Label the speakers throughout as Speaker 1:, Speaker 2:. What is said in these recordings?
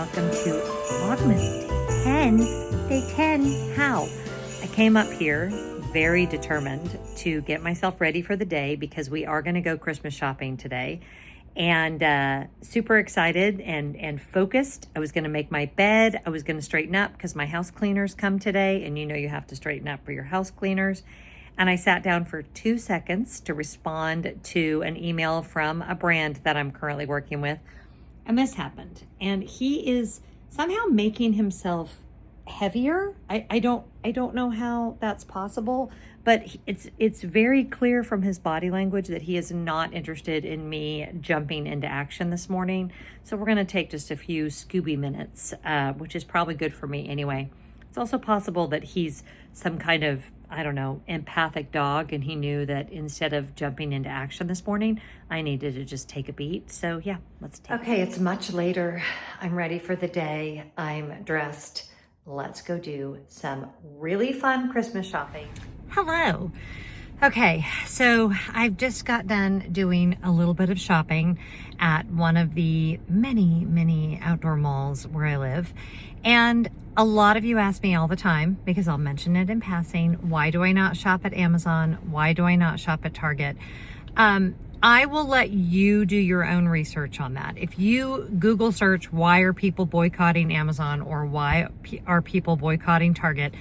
Speaker 1: welcome to Vlogmas Day 10. How? I came up here very determined to get myself ready for the day because we are going to go Christmas shopping today, and super excited and focused. I was going to make my bed. I was going to straighten up because my house cleaners come today, and you have to straighten up for your house cleaners. And I sat down for 2 seconds to respond to an email from a brand that I'm currently working with. And this happened. And he is somehow making himself heavier. I don't know how that's possible, but it's very clear from his body language that he is not interested in me jumping into action this morning. So we're going to take just a few Scooby minutes, which is probably good for me anyway. It's also possible that he's some kind of, empathic dog, and he knew that instead of jumping into action this morning, I needed to just take a beat. So yeah, let's take it. Okay, it's much later. I'm ready for the day. I'm dressed. Let's go do some really fun Christmas shopping. Hello. Okay, so I've just got done doing a little bit of shopping at one of the many outdoor malls where I live. And a lot of you ask me all the time, because I'll mention it in passing, why do I not shop at Amazon? Why do I not shop at Target? I will let you do your own research on that. If you Google search, why are people boycotting Amazon, or why are people boycotting Target,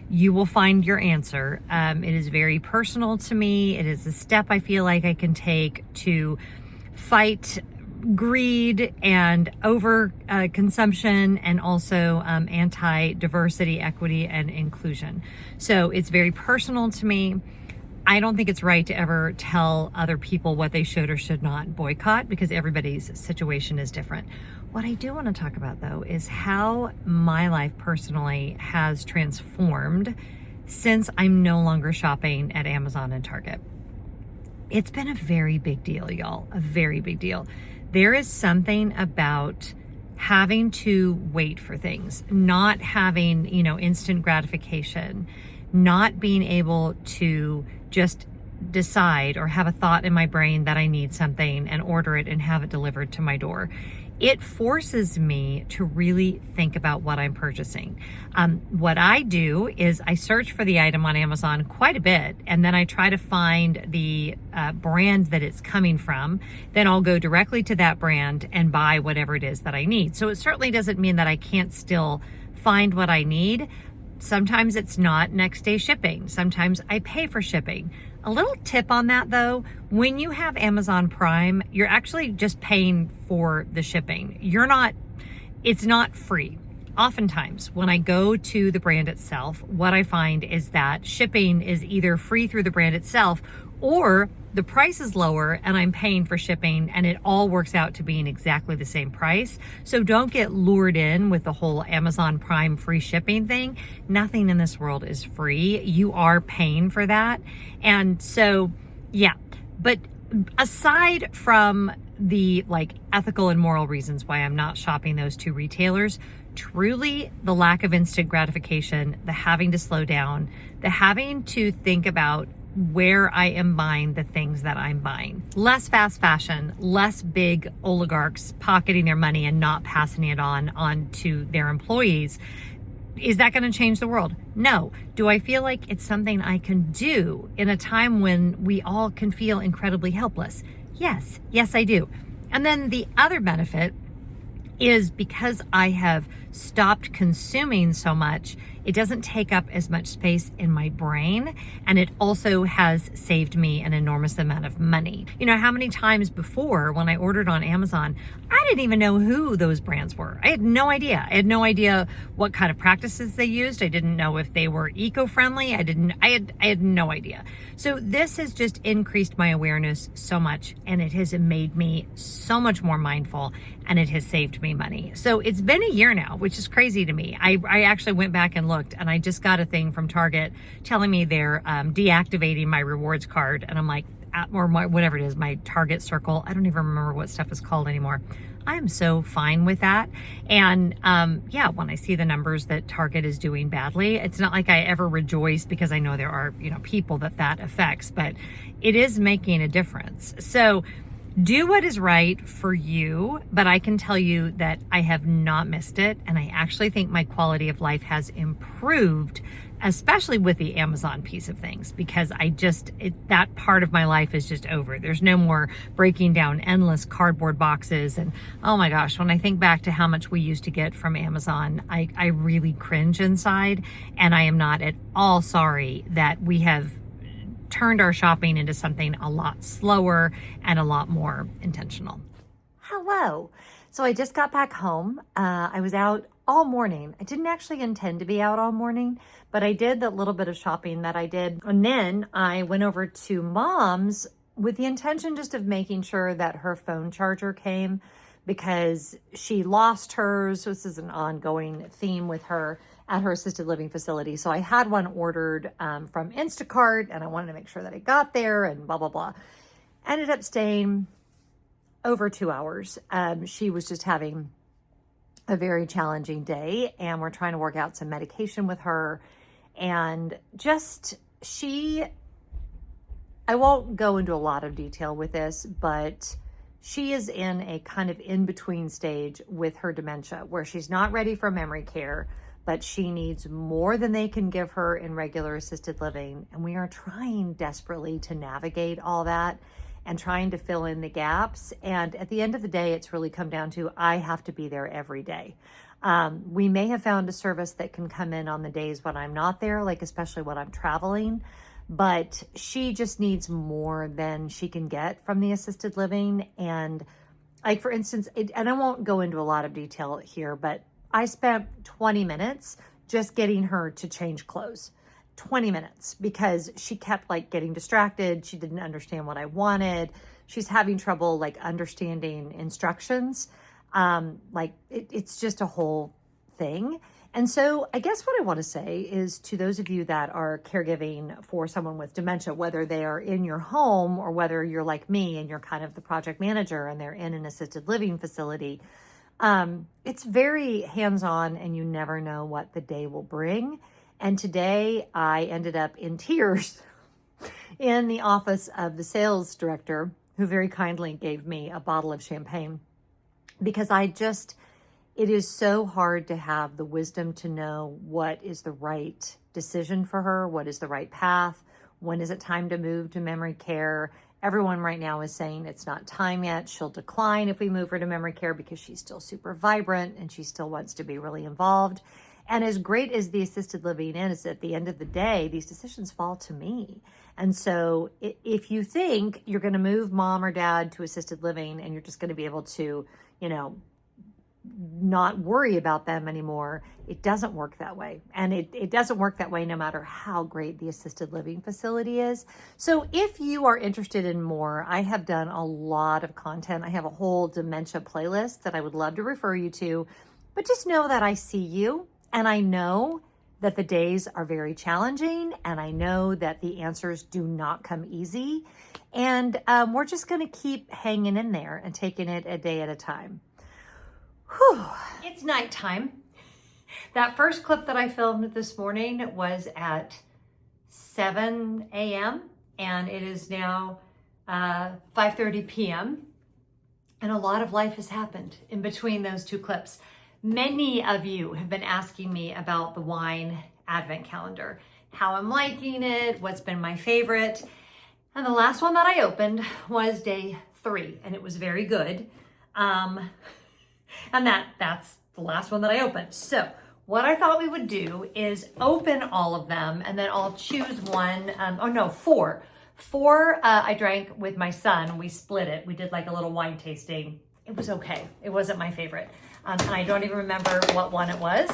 Speaker 1: you will find your answer. It is very personal to me. It is a step I feel like I can take to fight greed and over consumption, and also anti-diversity, equity, and inclusion. So it's very personal to me. I don't think it's right to ever tell other people what they should or should not boycott, because everybody's situation is different. What I do want to talk about, though, is how my life personally has transformed since I'm no longer shopping at Amazon and Target. It's been a very big deal, y'all, a very big deal. There is something about having to wait for things, not having, instant gratification, not being able to just decide or have a thought in my brain that I need something and order it and have it delivered to my door. It forces me to really think about what I'm purchasing. What I do is I search for the item on Amazon quite a bit, and then I try to find the brand that it's coming from. Then I'll go directly to that brand and buy whatever it is that I need. So it certainly doesn't mean that I can't still find what I need. Sometimes it's not next day shipping. Sometimes I pay for shipping. A little tip on that, though, when you have Amazon Prime, you're actually just paying for the shipping. It's not free. Oftentimes, when I go to the brand itself, what I find is that shipping is either free through the brand itself, or the price is lower and I'm paying for shipping, and it all works out to being exactly the same price. So don't get lured in with the whole Amazon Prime free shipping thing. Nothing in this world is free. You are paying for that. And so, yeah. But aside from the ethical and moral reasons why I'm not shopping those two retailers, truly the lack of instant gratification, the having to slow down, the having to think about where I am buying the things that I'm buying. Less fast fashion, less big oligarchs pocketing their money and not passing it on to their employees. Is that going to change the world? No. Do I feel like it's something I can do in a time when we all can feel incredibly helpless? Yes. Yes, I do. And then the other benefit is because I have stopped consuming so much, it doesn't take up as much space in my brain, and it also has saved me an enormous amount of money. How many times before when I ordered on Amazon, I didn't even know who those brands were. I had no idea. I had no idea what kind of practices they used. I didn't know if they were eco-friendly. I had no idea. So this has just increased my awareness so much, and it has made me so much more mindful, and it has saved me money. So it's been a year now, which is crazy to me. I actually went back and looked, and I just got a thing from Target telling me they're deactivating my rewards card, and I'm like, or whatever it is, my Target Circle. I don't even remember what stuff is called anymore. I am so fine with that. And when I see the numbers that Target is doing badly, it's not like I ever rejoice, because I know there are people that affects, but it is making a difference. So Do what is right for you, but I can tell you that I have not missed it. And I actually think my quality of life has improved, especially with the Amazon piece of things, because that part of my life is just over. There's no more breaking down endless cardboard boxes. And oh my gosh, when I think back to how much we used to get from Amazon, I really cringe inside. And I am not at all sorry that we have turned our shopping into something a lot slower and a lot more intentional. Hello. So I just got back home. I was out all morning. I didn't actually intend to be out all morning, but I did the little bit of shopping that I did. And then I went over to Mom's with the intention just of making sure that her phone charger came, because she lost hers. So this is an ongoing theme with her at her assisted living facility. So I had one ordered from Instacart, and I wanted to make sure that it got there and blah, blah, blah. Ended up staying over 2 hours. She was just having a very challenging day, and we're trying to work out some medication with her. And I won't go into a lot of detail with this, but she is in a kind of in-between stage with her dementia where she's not ready for memory care, but she needs more than they can give her in regular assisted living. And we are trying desperately to navigate all that and trying to fill in the gaps. And at the end of the day, it's really come down to, I have to be there every day. We may have found a service that can come in on the days when I'm not there, like especially when I'm traveling, but she just needs more than she can get from the assisted living. And like, for instance, and I won't go into a lot of detail here, but I spent 20 minutes just getting her to change clothes. 20 minutes, because she kept like getting distracted. She didn't understand what I wanted. She's having trouble like understanding instructions. It's just a whole thing. And so I guess what I want to say is to those of you that are caregiving for someone with dementia, whether they are in your home or whether you're like me and you're kind of the project manager and they're in an assisted living facility, it's very hands-on and you never know what the day will bring. And today I ended up in tears in the office of the sales director, who very kindly gave me a bottle of champagne, because it is so hard to have the wisdom to know what is the right decision for her, what is the right path, when is it time to move to memory care. Everyone right now is saying it's not time yet. She'll decline if we move her to memory care because she's still super vibrant and she still wants to be really involved. And as great as the assisted living is, at the end of the day, these decisions fall to me. And so if you think you're going to move mom or dad to assisted living and you're just going to be able to, not worry about them anymore, it doesn't work that way. And it doesn't work that way no matter how great the assisted living facility is. So if you are interested in more, I have done a lot of content. I have a whole dementia playlist that I would love to refer you to, but just know that I see you, and I know that the days are very challenging, and I know that the answers do not come easy. And we're just going to keep hanging in there and taking it a day at a time. Whew. It's nighttime. That first clip that I filmed this morning was at 7 a.m. and it is now 5:30 p.m. And a lot of life has happened in between those two clips. Many of you have been asking me about the wine advent calendar, how I'm liking it, what's been my favorite. And the last one that I opened was day 3, and it was very good. And that's the last one that I opened. So what I thought we would do is open all of them, and then I'll choose one. 4. 4 I drank with my son. We split it. We did like a little wine tasting. It was okay. It wasn't my favorite. And I don't even remember what one it was.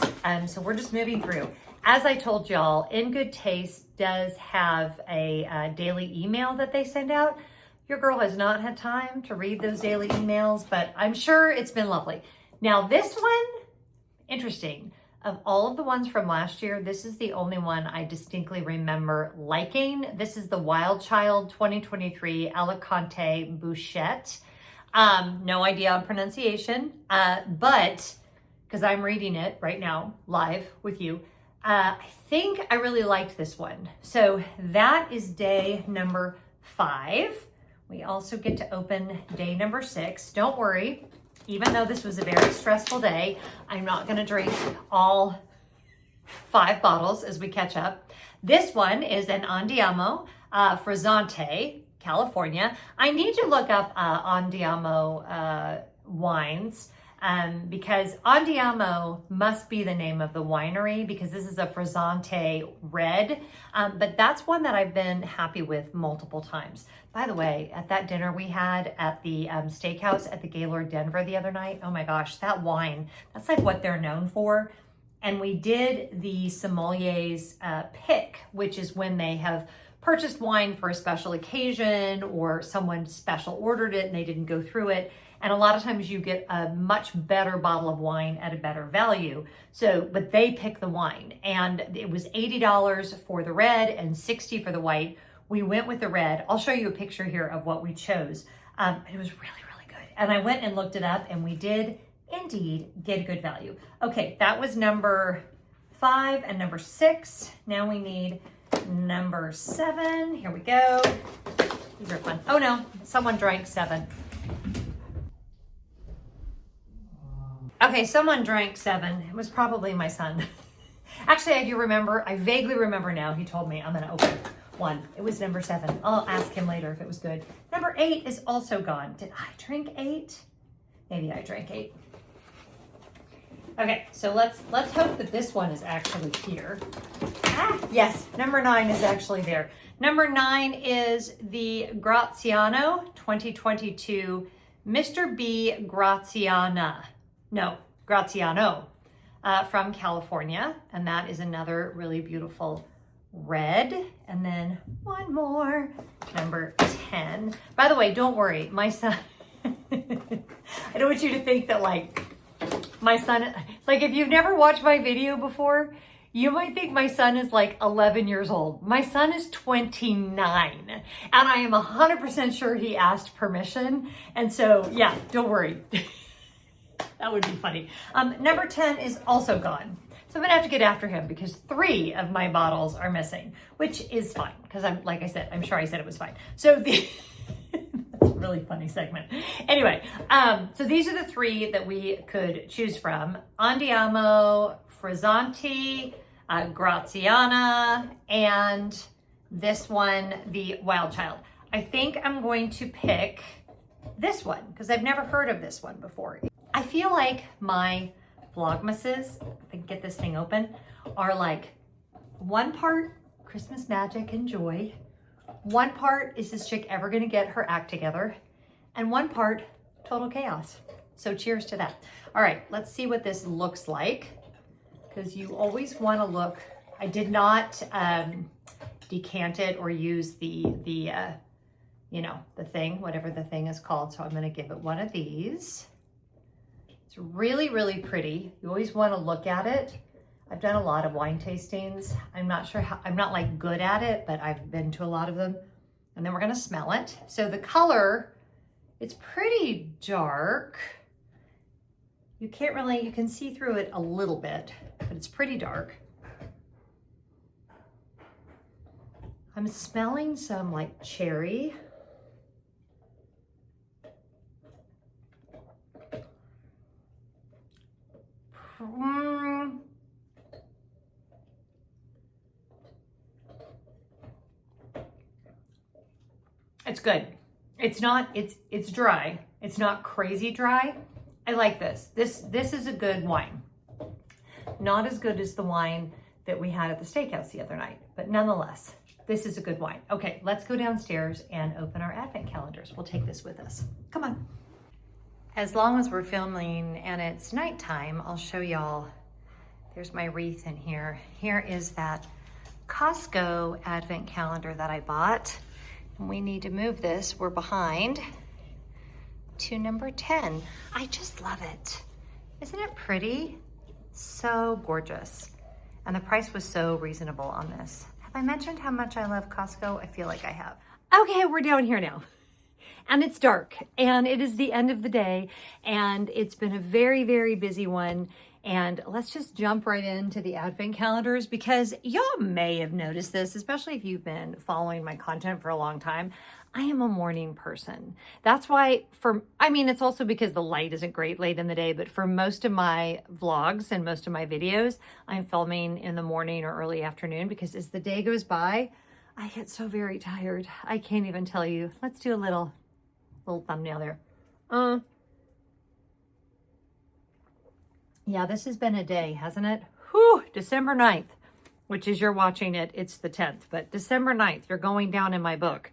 Speaker 1: So we're just moving through. As I told y'all, In Good Taste does have a daily email that they send out. Your girl has not had time to read those daily emails, but I'm sure it's been lovely. Now this one, interesting. Of all of the ones from last year, this is the only one I distinctly remember liking. This is the Wild Child 2023 Alicante Bouchette. No idea on pronunciation, but because I'm reading it right now live with you, I think I really liked this one. So that is day number 5. We also get to open day number 6. Don't worry, even though this was a very stressful day, I'm not gonna drink all 5 bottles as we catch up. This one is an Andiamo Frizzante, California. I need to look up Andiamo wines because Andiamo must be the name of the winery because this is a Frizzante red, but that's one that I've been happy with multiple times. By the way, at that dinner we had at the steakhouse at the Gaylord Denver the other night, oh my gosh, that wine, that's like what they're known for. And we did the sommelier's pick, which is when they have purchased wine for a special occasion or someone special ordered it and they didn't go through it. And a lot of times you get a much better bottle of wine at a better value. So, but they pick the wine and it was $80 for the red and $60 for the white. We went with the red. I'll show you a picture here of what we chose. It was really, really good. And I went and looked it up and we did indeed get a good value. Okay, that was number 5 and number 6. Now we need number 7. Here we go. These are fun. Oh no, someone drank 7. Okay, someone drank 7. It was probably my son. Actually, I do remember, I vaguely remember now, he told me I'm gonna open one. It was number 7. I'll ask him later if it was good. Number 8 is also gone. Did I drink 8? Maybe I drank 8. Okay, so let's hope that this one is actually here. Ah, yes, number 9 is actually there. Number 9 is the Graziano 2022 Mr. B Graziano from California. And that is another really beautiful red. And then one more, number 10. By the way, don't worry, my son, I don't want you to think that like, my son, like if you've never watched my video before, you might think my son is like 11 years old. My son is 29 and I am 100% sure he asked permission. And so yeah, don't worry. That would be funny. Number 10 is also gone. So I'm gonna have to get after him because 3 of my bottles are missing, which is fine because I'm, like I said, I'm sure I said it was fine. So the, that's a really funny segment. Anyway, so these are the 3 that we could choose from. Andiamo, Frizzante, Graziana, and this one, the Wild Child. I think I'm going to pick this one because I've never heard of this one before. I feel like my Vlogmases, if I can get this thing open, are like one part Christmas magic and joy, one part is this chick ever gonna get her act together, and one part total chaos. So cheers to that. All right, let's see what this looks like because you always wanna look, I did not decant it or use the you know, the thing, whatever the thing is called. So I'm gonna give it one of these. It's really, really pretty. You always want to look at it. I've done a lot of wine tastings. I'm not sure how, I'm not like good at it, but I've been to a lot of them. And then we're going to smell it. So the color, it's pretty dark. You can't really, you can see through it a little bit, but it's pretty dark. I'm smelling some like cherry. It's good. It's not, it's dry. It's not crazy dry. I like this. This is a good wine. Not as good as the wine that we had at the steakhouse the other night, but nonetheless, this is a good wine. Okay, let's go downstairs and open our advent calendars. We'll take this with us. Come on. As long as we're filming and it's nighttime, I'll show y'all. There's my wreath in here. Here is that Costco advent calendar that I bought. And we need to move this. We're behind to number 10. I just love it. Isn't it pretty? So gorgeous. And the price was so reasonable on this. Have I mentioned how much I love Costco? I feel like I have. Okay, we're down here now. And it's dark and it is the end of the day and it's been a very, very busy one. And let's just jump right into the advent calendars, because y'all may have noticed this, especially if you've been following my content for a long time. I am a morning person. That's why it's also because the light isn't great late in the day, but for most of my vlogs and most of my videos, I'm filming in the morning or early afternoon, because as the day goes by, I get so very tired. I can't even tell you. Let's do a little thumbnail there. Yeah, this has been a day, hasn't it? Whew, December 9th, which is you're watching it, it's the 10th, but December 9th, you're going down in my book,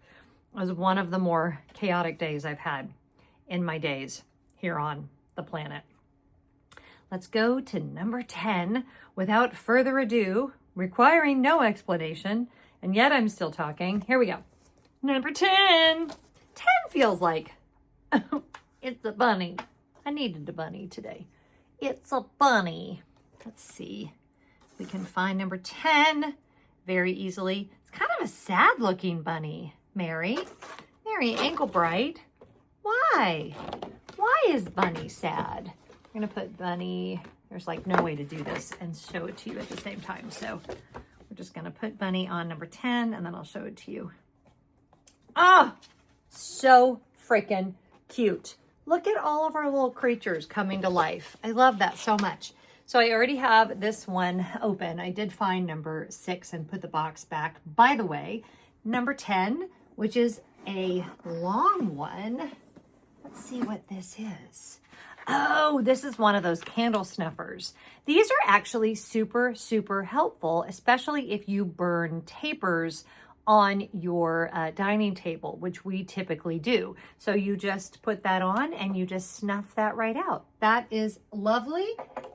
Speaker 1: was one of the more chaotic days I've had in my days here on the planet. Let's go to number 10 without further ado, requiring no explanation, and yet I'm still talking. Here we go. Number 10. 10 feels like it's a bunny. I needed a bunny today. It's a bunny. Let's see. We can find number 10 very easily. It's kind of a sad looking bunny, Mary Anklebright. Why? Why is Bunny sad? I'm going to put Bunny. There's like no way to do this and show it to you at the same time. So we're just going to put Bunny on number 10 and then I'll show it to you. Oh, so freaking cute. Look at all of our little creatures coming to life. I love that so much. So I already have this one open. I did find number 6 and put the box back. By the way, number 10, which is a long one. Let's see what this is. Oh, this is one of those candle snuffers. These are actually super, super helpful, especially if you burn tapers on your dining table, which we typically do. So you just put that on and you just snuff that right out. That is lovely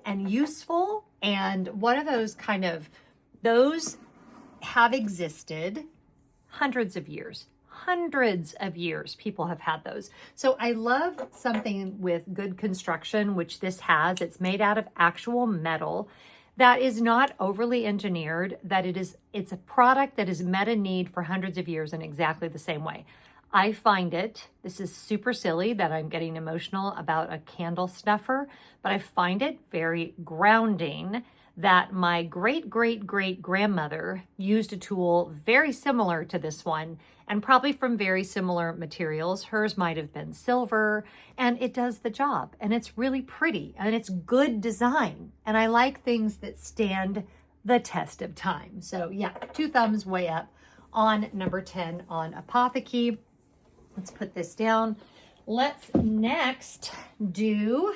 Speaker 1: and useful. And one of those have existed hundreds of years. Hundreds of years people have had those. So I love something with good construction, which this has. It's made out of actual metal that is not overly engineered, that it's a product that has met a need for hundreds of years in exactly the same way. I find this is super silly that I'm getting emotional about a candle snuffer, but I find it very grounding that my great-great-great-grandmother used a tool very similar to this one, and probably from very similar materials. Hers might have been silver, and it does the job, and it's really pretty, and it's good design, and I like things that stand the test of time. So yeah, 2 thumbs way up on number 10 on Apotheke. Let's put this down. Let's next do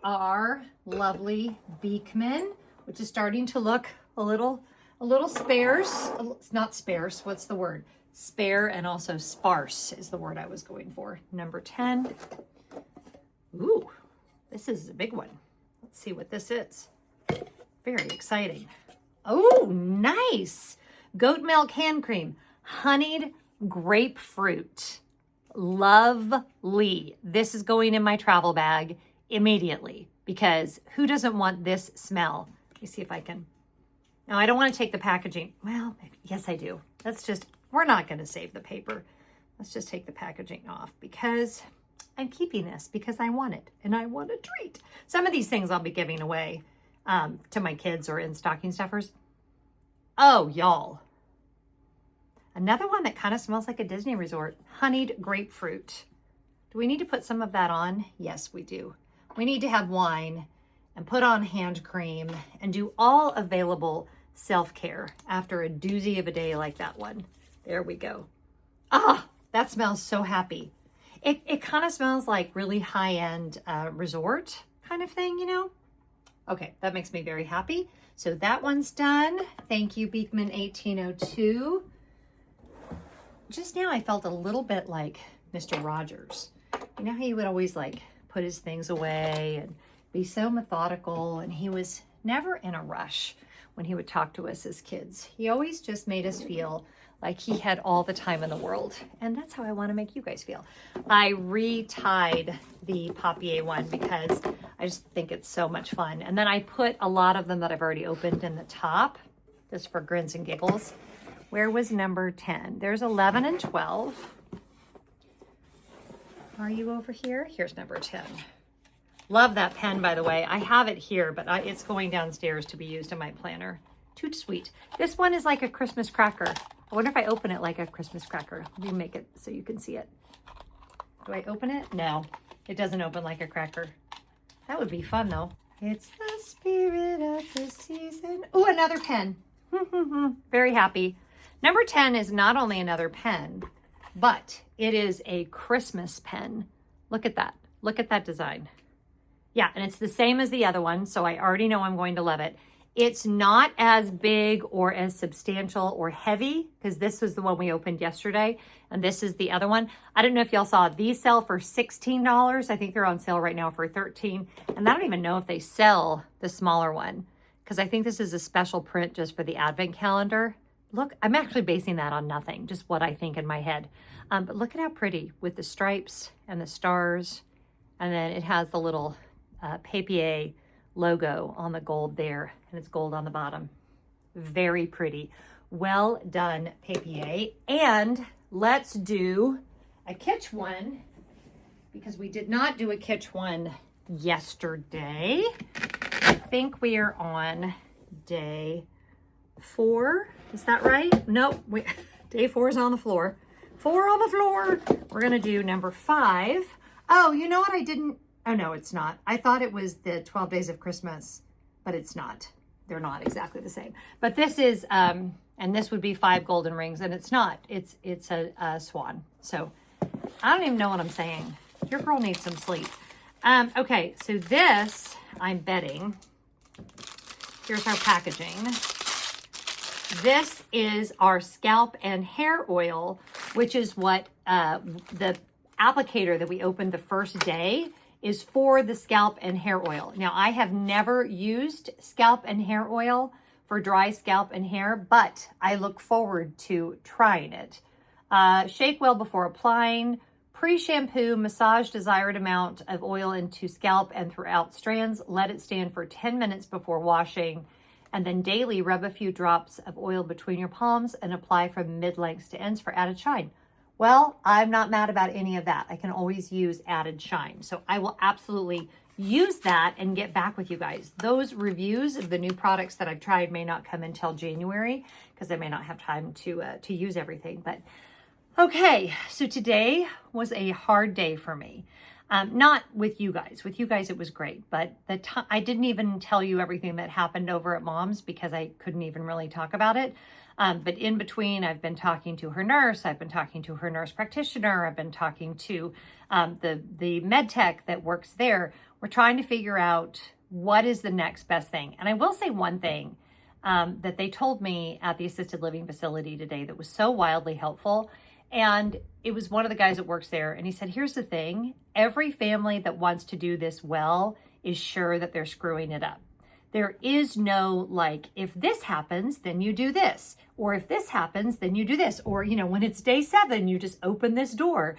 Speaker 1: our lovely Beekman, which is starting to look a little sparse. It's not sparse. What's the word? Spare and also sparse is the word I was going for. Number 10. Ooh, this is a big one. Let's see what this is. Very exciting. Oh, nice. Goat milk hand cream. Honeyed grapefruit. Lovely. This is going in my travel bag immediately, because who doesn't want this smell? Let me see if I can. Now, I don't want to take the packaging. Well, yes, I do. We're not going to save the paper. Let's just take the packaging off, because I'm keeping this because I want it and I want a treat. Some of these things I'll be giving away to my kids or in stocking stuffers. Oh, y'all. Another one that kind of smells like a Disney resort. Honeyed grapefruit. Do we need to put some of that on? Yes, we do. We need to have wine and put on hand cream and do all available self-care after a doozy of a day like that one. There we go. Ah, that smells so happy. It kind of smells like really high-end resort kind of thing, you know? Okay, that makes me very happy. So that one's done. Thank you, Beekman 1802. Just now I felt a little bit like Mr. Rogers. You know how he would always like put his things away and be so methodical, and he was never in a rush when he would talk to us as kids. He always just made us feel like he had all the time in the world, and that's how I want to make you guys feel. I retied the Papier one because I just think it's so much fun, and then I put a lot of them that I've already opened in the top just for grins and giggles. Where was number 10? There's 11 and 12. Are you over here? Here's number 10. Love that pen, by the way. I have it here, but it's going downstairs to be used in my planner. Too sweet. This one is like a Christmas cracker. I wonder if I open it like a Christmas cracker. Let me make it so you can see it. Do I open it? No, it doesn't open like a cracker. That would be fun though. It's the spirit of the season. Oh, another pen. Very happy. Number 10 is not only another pen, but it is a Christmas pen. Look at that. Look at that design. Yeah, and it's the same as the other one, so I already know I'm going to love it. It's not as big or as substantial or heavy, because this was the one we opened yesterday, and this is the other one. I don't know if y'all saw it. These sell for $16. I think they're on sale right now for $13. And I don't even know if they sell the smaller one, because I think this is a special print just for the advent calendar. Look, I'm actually basing that on nothing, just what I think in my head. But look at how pretty with the stripes and the stars. And then it has the little papier logo on the gold there, and it's gold on the bottom. Very pretty. Well done, papier. And let's do a kitsch one, because we did not do a kitsch one yesterday. I think we are on day 4. Is that right? Nope. Day 4 is on the floor. 4 on the floor. We're going to do number 5. Oh, you know what I didn't? Oh, no, it's not. I thought it was the 12 Days of Christmas, but it's not. They're not exactly the same. But this is, and this would be 5 golden rings, and it's not. It's a swan. So I don't even know what I'm saying. Your girl needs some sleep. Okay, so this, I'm betting, here's our packaging. This is our scalp and hair oil, which is what the applicator that we opened the first day is for the scalp and hair oil. Now, I have never used scalp and hair oil for dry scalp and hair, but I look forward to trying it. Shake well before applying. Pre-shampoo, massage desired amount of oil into scalp and throughout strands. Let it stand for 10 minutes before washing. And then daily rub a few drops of oil between your palms and apply from mid-lengths to ends for added shine. Well, I'm not mad about any of that. I can always use added shine. So I will absolutely use that and get back with you guys. Those reviews of the new products that I've tried may not come until January, because I may not have time to use everything. But okay, so today was a hard day for me. Not with you guys. With you guys, it was great. But I didn't even tell you everything that happened over at Mom's because I couldn't even really talk about it. But in between, I've been talking to her nurse. I've been talking to her nurse practitioner. I've been talking to the med tech that works there. We're trying to figure out what is the next best thing. And I will say one thing that they told me at the assisted living facility today that was so wildly helpful. And it was one of the guys that works there. And he said, here's the thing. Every family that wants to do this well is sure that they're screwing it up. There is no, like, if this happens, then you do this. Or if this happens, then you do this. Or, you know, when it's day 7, you just open this door.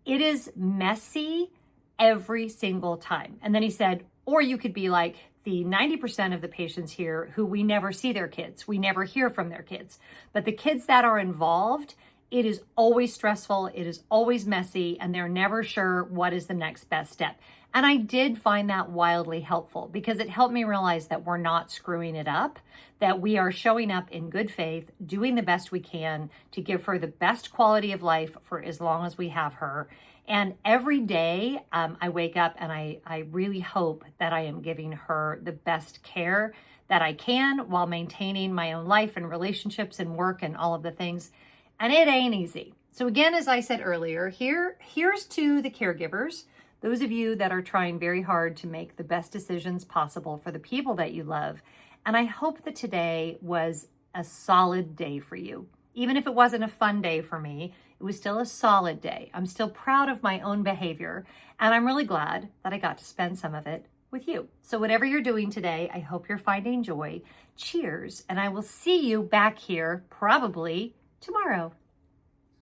Speaker 1: It is messy every single time. And then he said, or you could be like the 90% of the patients here who we never see their kids. We never hear from their kids. But the kids that are involved, it is always stressful. It is always messy. And they're never sure what is the next best step. And I did find that wildly helpful because it helped me realize that we're not screwing it up, that we are showing up in good faith, doing the best we can to give her the best quality of life for as long as we have her. And every day I wake up and I really hope that I am giving her the best care that I can while maintaining my own life and relationships and work and all of the things. And it ain't easy. So again, as I said earlier, here's to the caregivers, those of you that are trying very hard to make the best decisions possible for the people that you love. And I hope that today was a solid day for you. Even if it wasn't a fun day for me, it was still a solid day. I'm still proud of my own behavior, and I'm really glad that I got to spend some of it with you. So whatever you're doing today, I hope you're finding joy. Cheers, and I will see you back here probably tomorrow.